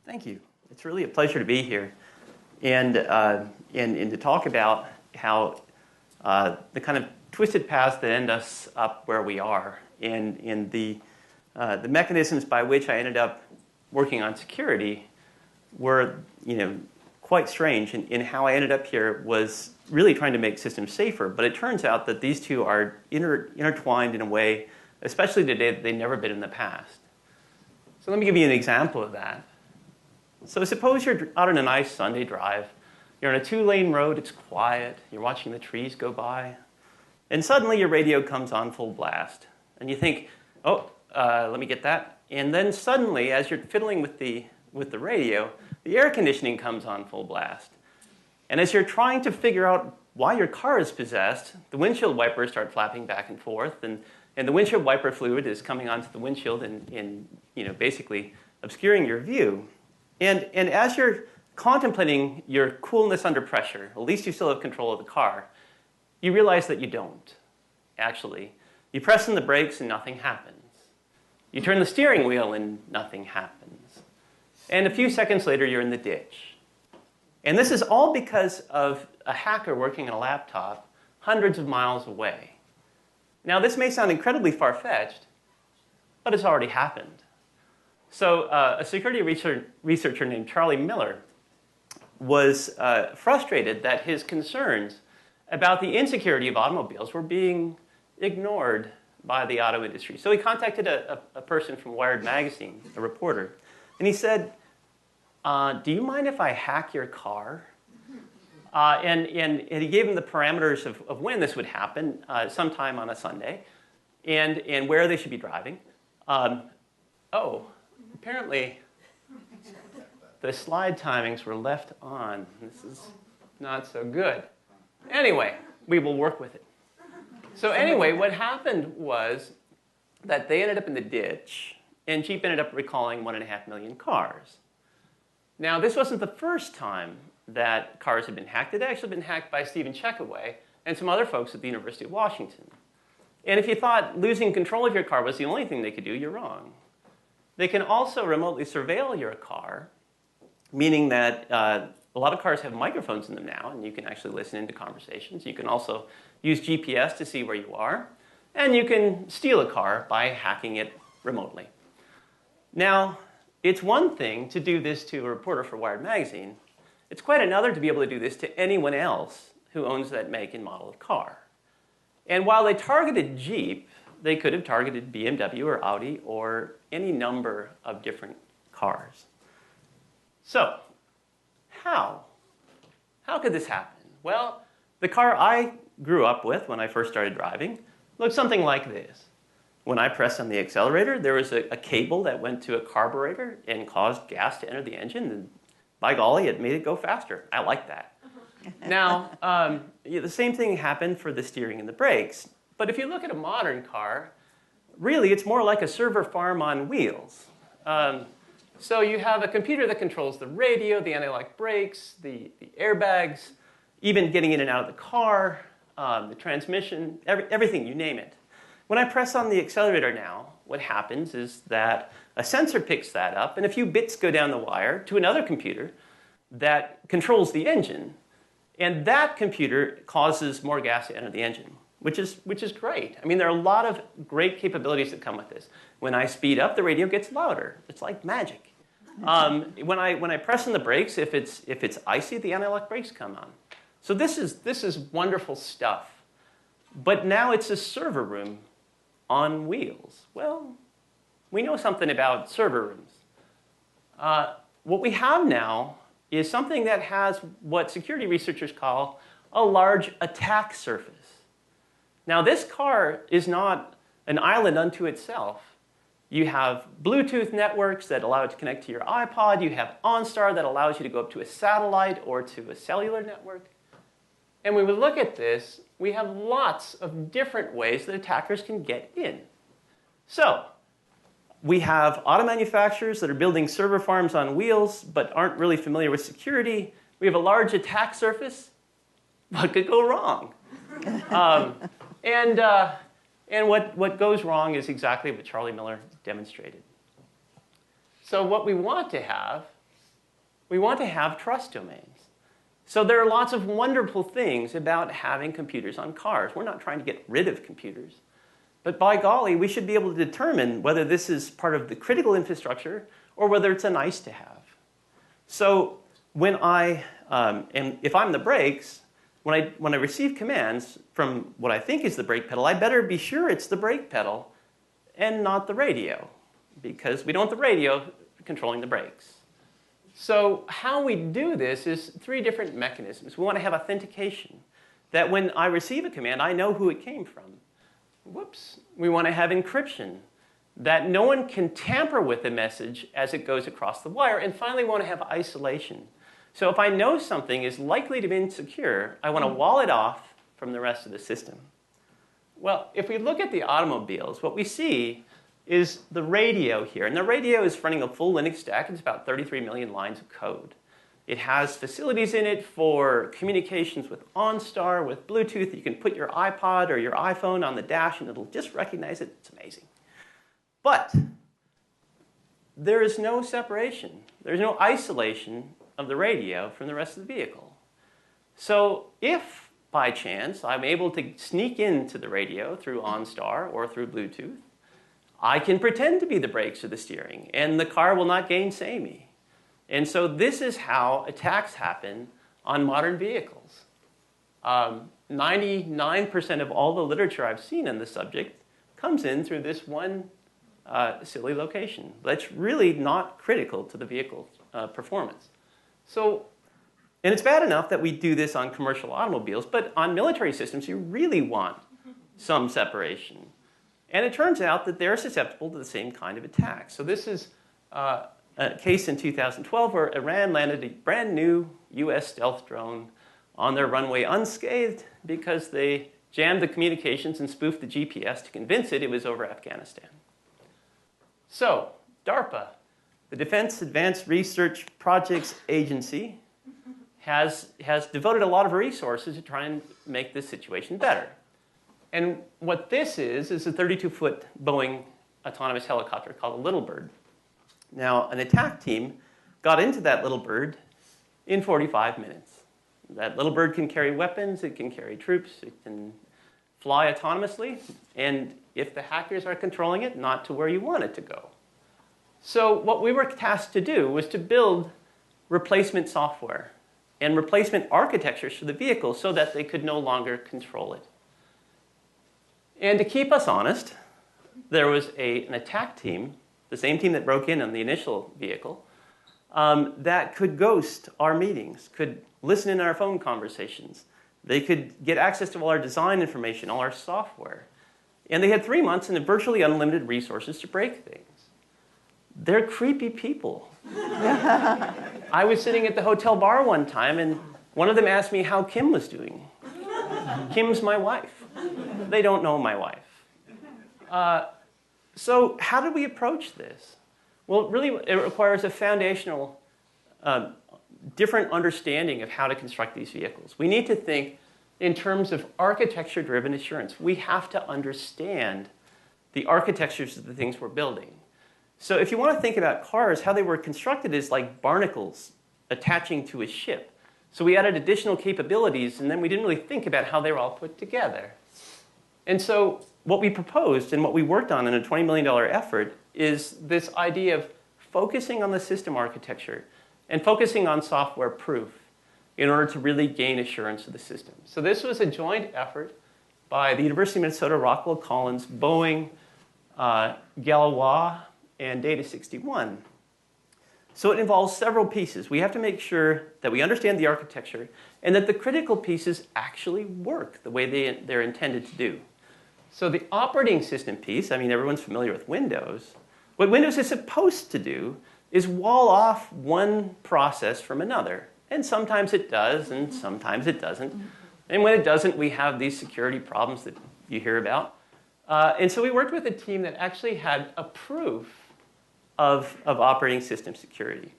Thank you. It's really a pleasure to be here and to talk about how the kind of twisted paths that end us up where we are and the mechanisms by which I ended up working on security were, quite strange. And how I ended up here was really trying to make systems safer. But it turns out that these two are intertwined in a way, especially today, that they've never been in the past. So let me give you an example of that. So suppose you're out on a nice Sunday drive. You're on a 2-lane road. It's quiet. You're watching the trees go by. And suddenly your radio comes on full blast. And you think, oh, let me get that. And then suddenly, as you're fiddling with the radio, the air conditioning comes on full blast. And as you're trying to figure out why your car is possessed, the windshield wipers start flapping back and forth. And the windshield wiper fluid is coming onto the windshield and basically obscuring your view. And as you're contemplating your coolness under pressure, at least you still have control of the car, you realize that you don't, actually. You press on the brakes and nothing happens. You turn the steering wheel and nothing happens. And a few seconds later, you're in the ditch. And this is all because of a hacker working on a laptop hundreds of miles away. Now, this may sound incredibly far-fetched, but it's already happened. So a security researcher named Charlie Miller was frustrated that his concerns about the insecurity of automobiles were being ignored by the auto industry. So he contacted a person from Wired magazine, a reporter, and he said, do you mind if I hack your car? And he gave him the parameters of when this would happen, sometime on a Sunday, and where they should be driving. Apparently the slide timings were left on. This is not so good. Anyway, we will work with it. So anyway, what happened was that they ended up in the ditch, and Jeep ended up recalling 1.5 million cars. Now, this wasn't the first time that cars had been hacked. It had actually been hacked by Stephen Checkaway and some other folks at the University of Washington. And if you thought losing control of your car was the only thing they could do, you're wrong. They can also remotely surveil your car, meaning that a lot of cars have microphones in them now, and you can actually listen into conversations. You can also use GPS to see where you are, and you can steal a car by hacking it remotely. Now, it's one thing to do this to a reporter for Wired magazine. It's quite another to be able to do this to anyone else who owns that make and model of car. And while they targeted Jeep, they could have targeted BMW or Audi or any number of different cars. So, how? How could this happen? Well, the car I grew up with when I first started driving looked something like this. When I pressed on the accelerator, there was a cable that went to a carburetor and caused gas to enter the engine. And by golly, it made it go faster. I like that. Now, the same thing happened for the steering and the brakes. But if you look at a modern car, really it's more like a server farm on wheels. So you have a computer that controls the radio, the anti-lock brakes, the airbags, even getting in and out of the car, the transmission, everything, you name it. When I press on the accelerator now, what happens is that a sensor picks that up, and a few bits go down the wire to another computer that controls the engine. And that computer causes more gas to enter the engine, which is great. I mean, there are a lot of great capabilities that come with this. When I speed up, the radio gets louder. It's like magic. When I press on the brakes, if it's icy, the anti-lock brakes come on. So this is wonderful stuff. But now it's a server room on wheels. Well, we know something about server rooms. What we have now is something that has what security researchers call a large attack surface. Now, this car is not an island unto itself. You have Bluetooth networks that allow it to connect to your iPod. You have OnStar that allows you to go up to a satellite or to a cellular network. And when we look at this, we have lots of different ways that attackers can get in. So we have auto manufacturers that are building server farms on wheels but aren't really familiar with security. We have a large attack surface. What could go wrong? And what goes wrong is exactly what Charlie Miller demonstrated. So what we want to have we want to have trust domains. So there are lots of wonderful things about having computers on cars. We're not trying to get rid of computers. But by golly, we should be able to determine whether this is part of the critical infrastructure or whether it's a nice to have. So when if I'm the brakes, when I receive commands from what I think is the brake pedal, I better be sure it's the brake pedal and not the radio, because we don't want the radio controlling the brakes. So how we do this is 3 different mechanisms. We want to have authentication, that when I receive a command, I know who it came from. Whoops. We want to have encryption, that no one can tamper with the message as it goes across the wire. And finally, we want to have isolation. So if I know something is likely to be insecure, I want to wall it off from the rest of the system. Well, if we look at the automobiles, what we see is the radio here. And the radio is running a full Linux stack. It's about 33 million lines of code. It has facilities in it for communications with OnStar, with Bluetooth. You can put your iPod or your iPhone on the dash, and it'll just recognize it. It's amazing. But there is no separation. There's no isolation of the radio from the rest of the vehicle. So if, by chance, I'm able to sneak into the radio through OnStar or through Bluetooth, I can pretend to be the brakes or the steering, and the car will not gainsay me. And so this is how attacks happen on modern vehicles. 99% of all the literature I've seen on the subject comes in through this one silly location. That's really not critical to the vehicle's performance. So, and it's bad enough that we do this on commercial automobiles, but on military systems, you really want some separation. And it turns out that they're susceptible to the same kind of attack. So this is a case in 2012 where Iran landed a brand new US stealth drone on their runway unscathed because they jammed the communications and spoofed the GPS to convince it was over Afghanistan. So, DARPA, the Defense Advanced Research Projects Agency, has devoted a lot of resources to try and make this situation better. And what this is a 32-foot Boeing autonomous helicopter called a Little Bird. Now, an attack team got into that Little Bird in 45 minutes. That Little Bird can carry weapons, it can carry troops, it can fly autonomously, and if the hackers are controlling it, not to where you want it to go. So what we were tasked to do was to build replacement software and replacement architectures for the vehicle so that they could no longer control it. And to keep us honest, there was an attack team, the same team that broke in on the initial vehicle, that could ghost our meetings, could listen in our phone conversations. They could get access to all our design information, all our software. And they had 3 months and virtually unlimited resources to break things. They're creepy people. I was sitting at the hotel bar one time, and one of them asked me how Kim was doing. Kim's my wife. They don't know my wife. So how do we approach this? Well, really, it requires a foundational, different understanding of how to construct these vehicles. We need to think in terms of architecture-driven assurance. We have to understand the architectures of the things we're building. So if you want to think about cars, how they were constructed is like barnacles attaching to a ship. So we added additional capabilities, and then we didn't really think about how they were all put together. And so what we proposed and what we worked on in a $20 million effort is this idea of focusing on the system architecture and focusing on software proof in order to really gain assurance of the system. So this was a joint effort by the University of Minnesota, Rockwell Collins, Boeing, Galois, and Data 61. So it involves several pieces. We have to make sure that we understand the architecture and that the critical pieces actually work the way they're intended to do. So the operating system piece, I mean, everyone's familiar with Windows. What Windows is supposed to do is wall off one process from another. And sometimes it does, and sometimes it doesn't. And when it doesn't, we have these security problems that you hear about. And so we worked with a team that actually had a proof of operating system security.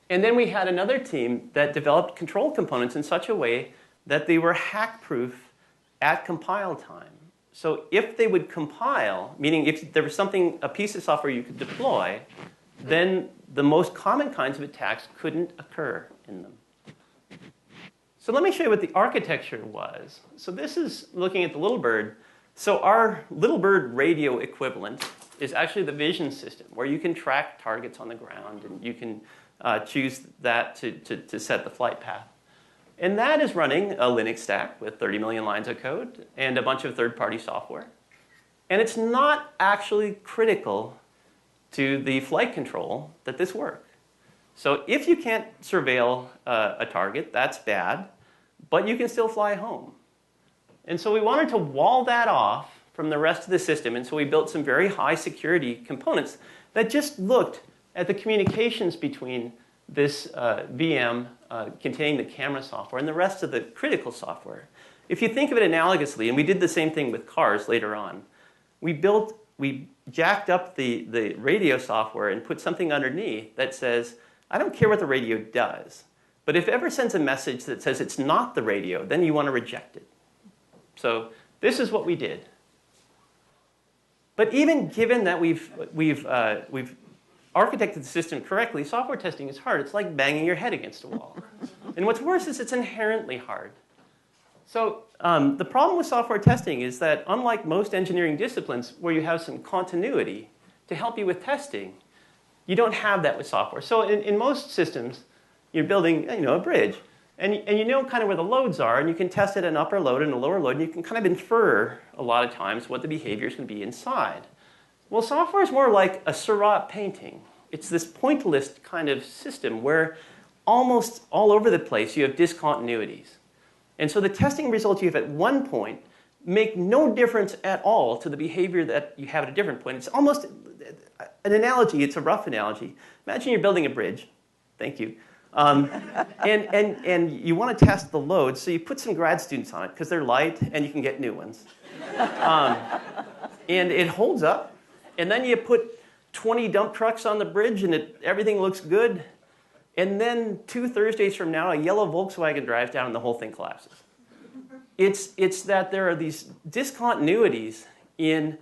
And then we had another team that developed control components in such a way that they were hack-proof at compile time. So if they would compile, meaning if there was a piece of software you could deploy, then the most common kinds of attacks couldn't occur in them. So let me show you what the architecture was. So this is looking at the Little Bird. So our Little Bird radio equivalent is actually the vision system, where you can track targets on the ground, and you can choose that to set the flight path. And that is running a Linux stack with 30 million lines of code and a bunch of third-party software. And it's not actually critical to the flight control that this works. So if you can't surveil a target, that's bad, but you can still fly home. And so we wanted to wall that off from the rest of the system, and so we built some very high security components that just looked at the communications between this VM containing the camera software and the rest of the critical software. If you think of it analogously, and we did the same thing with cars later on, we jacked up the radio software and put something underneath that says, I don't care what the radio does, but if it ever sends a message that says it's not the radio, then you want to reject it. So this is what we did. But even given that we've architected the system correctly, software testing is hard. It's like banging your head against a wall. And what's worse is it's inherently hard. So the problem with software testing is that unlike most engineering disciplines where you have some continuity to help you with testing, you don't have that with software. So in most systems, you're building a bridge. And you know kind of where the loads are, and you can test it at an upper load and a lower load, and you can kind of infer a lot of times what the behavior is going to be inside. Well, software is more like a Seurat painting. It's this pointillist kind of system where almost all over the place you have discontinuities. And so the testing results you have at one point make no difference at all to the behavior that you have at a different point. It's almost an analogy. It's a rough analogy. Imagine you're building a bridge. Thank you. And you want to test the load, so you put some grad students on it because they're light and you can get new ones. And it holds up. And then you put 20 dump trucks on the bridge and everything looks good. And then 2 Thursdays from now, a yellow Volkswagen drives down and the whole thing collapses. It's that there are these discontinuities in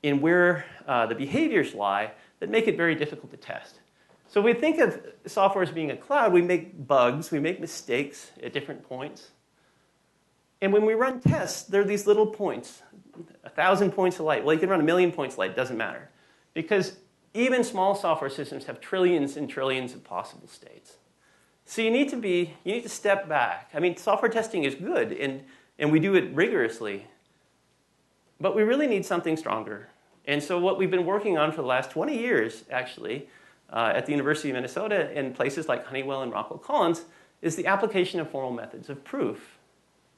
where the behaviors lie that make it very difficult to test. So if we think of software as being a cloud, we make bugs, we make mistakes at different points. And when we run tests, there are these little points, 1,000 points of light. Well, you can run 1,000,000 points of light, doesn't matter. Because even small software systems have trillions and trillions of possible states. So you need to step back. I mean, software testing is good, and we do it rigorously. But we really need something stronger. And so what we've been working on for the last 20 years, actually, at the University of Minnesota and places like Honeywell and Rockwell Collins, is the application of formal methods of proof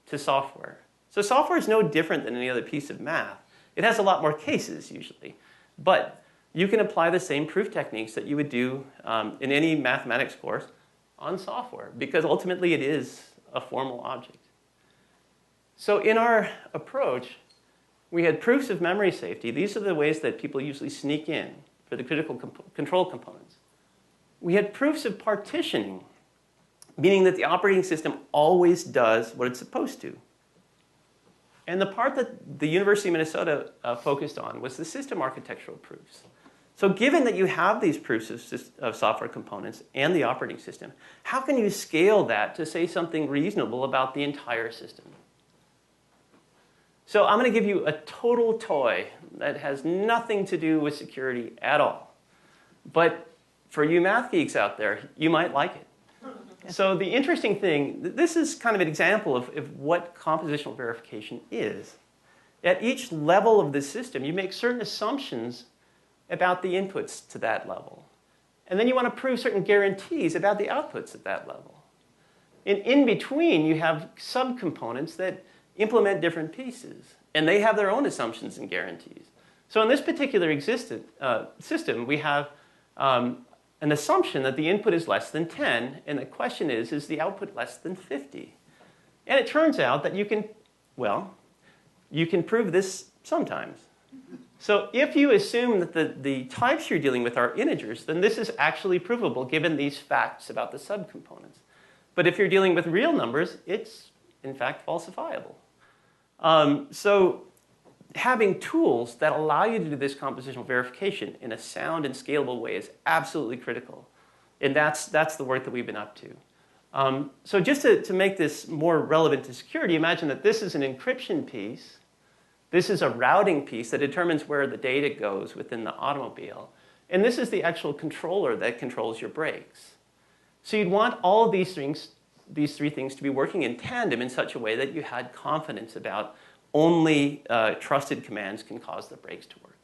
to software. So software is no different than any other piece of math. It has a lot more cases, usually. But you can apply the same proof techniques that you would do in any mathematics course on software, because ultimately it is a formal object. So in our approach, we had proofs of memory safety. These are the ways that people usually sneak in for the critical control components. We had proofs of partitioning, meaning that the operating system always does what it's supposed to. And the part that the University of Minnesota focused on was the system architectural proofs. So given that you have these proofs of software components and the operating system, how can you scale that to say something reasonable about the entire system? So I'm going to give you a total toy that has nothing to do with security at all. But for you math geeks out there, you might like it. So the interesting thing, this is kind of an example of what compositional verification is. At each level of the system, you make certain assumptions about the inputs to that level. And then you want to prove certain guarantees about the outputs at that level. And in between, you have subcomponents that implement different pieces. And they have their own assumptions and guarantees. So in this particular system, we have an assumption that the input is less than 10. And the question is the output less than 50? And it turns out that you can prove this sometimes. So if you assume that the types you're dealing with are integers, then this is actually provable given these facts about the subcomponents. But if you're dealing with real numbers, it's in fact falsifiable. So having tools that allow you to do this compositional verification in a sound and scalable way is absolutely critical. And that's the work that we've been up to. So just to make this more relevant to security, imagine that this is an encryption piece. This is a routing piece that determines where the data goes within the automobile. And this is the actual controller that controls your brakes. So you'd want all of these three things to be working in tandem in such a way that you had confidence about only trusted commands can cause the brakes to work.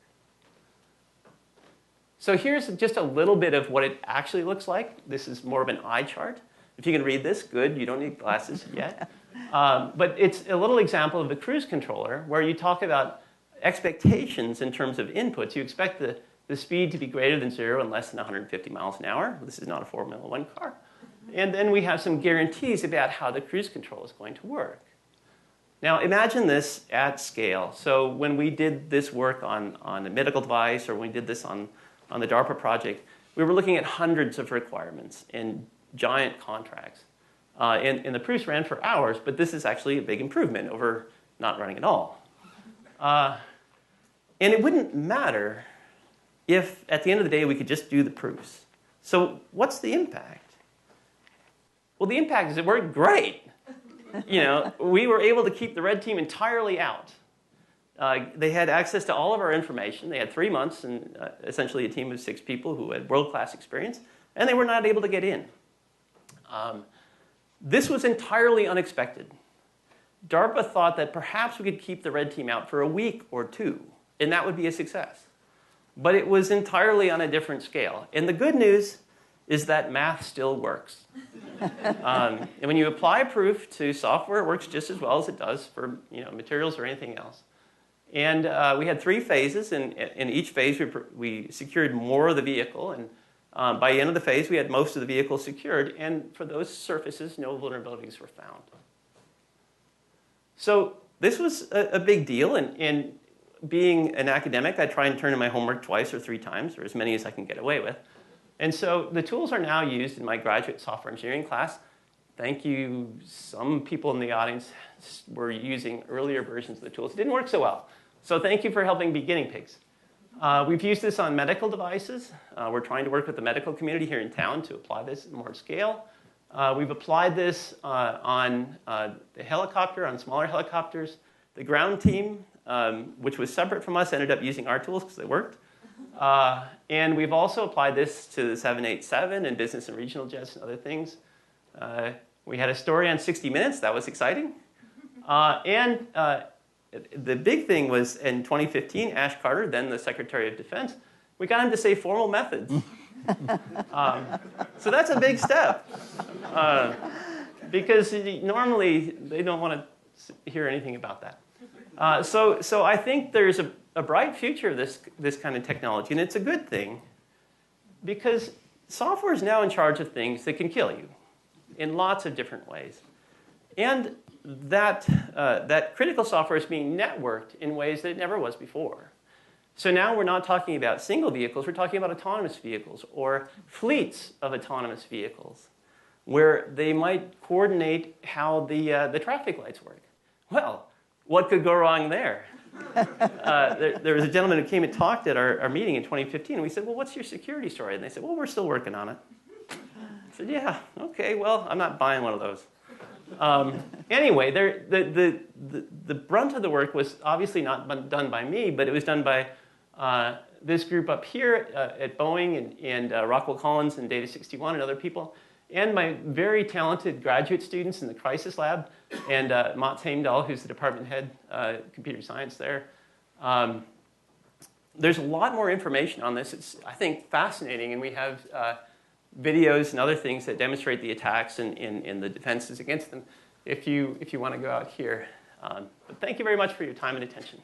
So here's just a little bit of what it actually looks like. This is more of an eye chart. If you can read this, good. You don't need glasses yet. But it's a little example of the cruise controller where you talk about expectations in terms of inputs. You expect the speed to be greater than 0 and less than 150 miles an hour. This is not a Formula One car. And then we have some guarantees about how the cruise control is going to work. Now imagine this at scale. So when we did this work on a medical device, or when we did this on the DARPA project, we were looking at hundreds of requirements in giant contracts. And the proofs ran for hours, but this is actually a big improvement over not running at all. And it wouldn't matter if at the end of the day we could just do the proofs. So what's the impact? Well, the impact is it worked great. We were able to keep the red team entirely out. They had access to all of our information. They had 3 months and essentially a team of 6 people who had world-class experience, and they were not able to get in. This was entirely unexpected. DARPA thought that perhaps we could keep the red team out for a week or 2, and that would be a success. But it was entirely on a different scale. And the good news is that math still works. And when you apply a proof to software, it works just as well as it does for materials or anything else. And we had 3 phases, and in each phase we secured more of the vehicle. And by the end of the phase, we had most of the vehicle secured. And for those surfaces, no vulnerabilities were found. So this was a big deal. And being an academic, I try and turn in my homework twice or 3 times, or as many as I can get away with. And so the tools are now used in my graduate software engineering class. Thank you. Some people in the audience were using earlier versions of the tools. It didn't work so well. So thank you for helping be guinea pigs. We've used this on medical devices. We're trying to work with the medical community here in town to apply this at more scale. We've applied this on the helicopter, on smaller helicopters. The ground team, which was separate from us, ended up using our tools because they worked. And we've also applied this to the 787 and business and regional jets and other things. We had a story on 60 Minutes. That was exciting. And the big thing was in 2015, Ash Carter, then the Secretary of Defense, we got him to say formal methods. So that's a big step. Because normally they don't want to hear anything about that. So I think there's a bright future of this kind of technology, and it's a good thing because software is now in charge of things that can kill you in lots of different ways. And that critical software is being networked in ways that it never was before. So now we're not talking about single vehicles, we're talking about autonomous vehicles or fleets of autonomous vehicles where they might coordinate how the traffic lights work. Well, what could go wrong there? There was a gentleman who came and talked at our meeting in 2015, and we said, well, what's your security story? And they said, well, we're still working on it. I said, yeah, okay, well, I'm not buying one of those. Anyway, the brunt of the work was obviously not done by me, but it was done by this group up here at Boeing and Rockwell Collins and Data 61 and other people, and my very talented graduate students in the Crisis Lab, and Mats Heimdall, who's the department head, computer science there. There's a lot more information on this. It's, I think, fascinating, and we have videos and other things that demonstrate the attacks and the defenses against them if you want to go out here. But thank you very much for your time and attention.